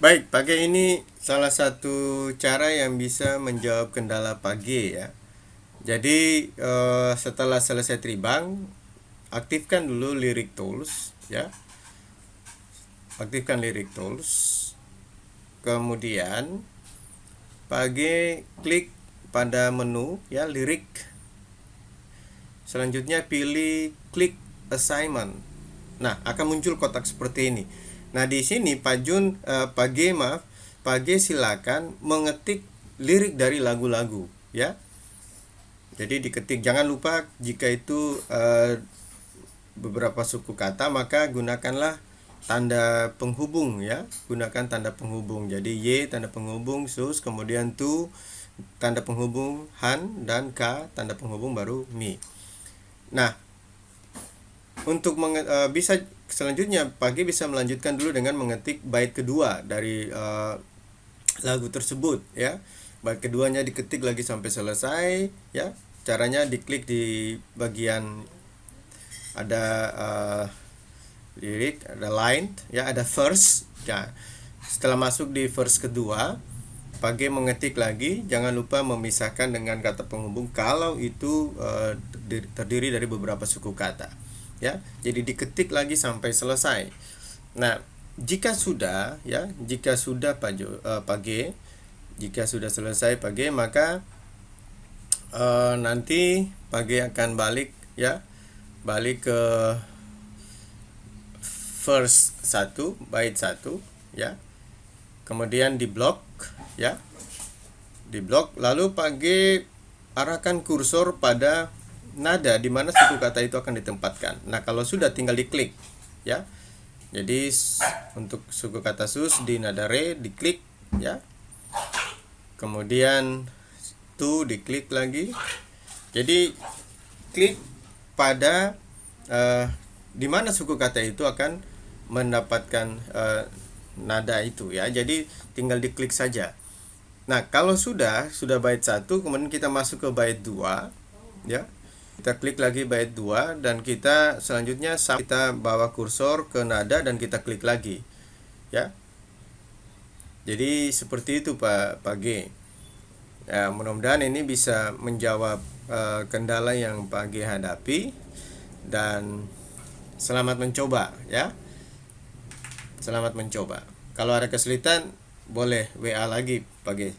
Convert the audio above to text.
Baik, pakai ini salah satu cara yang bisa menjawab kendala pagi ya. Jadi setelah selesai tribang, aktifkan dulu Lyric Tools ya. Aktifkan Lyric Tools. Kemudian pakai klik pada menu ya Lyric. Selanjutnya pilih klik assignment. Nah, akan muncul kotak seperti ini. Nah, di sini Pak Jun, Pak G silakan mengetik lirik dari lagu-lagu, ya. Jadi diketik, jangan lupa jika itu beberapa suku kata maka gunakanlah tanda penghubung ya. Gunakan tanda penghubung. Jadi Y tanda penghubung sus, kemudian tu tanda penghubung han, dan K tanda penghubung baru mi. Nah, untuk bisa selanjutnya pagi bisa melanjutkan dulu dengan mengetik bait kedua dari lagu tersebut ya. Bait keduanya diketik lagi sampai selesai ya. Caranya diklik di bagian ada lirik, ada line ya, ada verse ya. Setelah masuk di verse kedua, pagi mengetik lagi, jangan lupa memisahkan dengan kata penghubung kalau itu terdiri dari beberapa suku kata ya. Jadi diketik lagi sampai selesai. Nah, jika sudah ya, jika sudah pagi, jika sudah selesai pagi, maka nanti pagi akan balik ya, balik ke verse 1 bait 1 ya. Kemudian di blok ya. Di blok lalu pagi arahkan kursor pada nada di mana suku kata itu akan ditempatkan. Nah, kalau sudah tinggal diklik ya. Jadi untuk suku kata sus di nada re diklik ya. Kemudian tu diklik lagi. Jadi klik pada di mana suku kata itu akan mendapatkan nada itu ya. Jadi tinggal diklik saja. Nah, kalau sudah bait 1, kemudian kita masuk ke bait 2 ya. Kita klik lagi bait 2 dan kita selanjutnya kita bawa kursor ke nada dan kita klik lagi ya. Jadi seperti itu Pak G. Ya, mudah-mudahan ini bisa menjawab kendala yang Pak G hadapi, dan selamat mencoba ya. Selamat mencoba. Kalau ada kesulitan boleh WA lagi Pak G.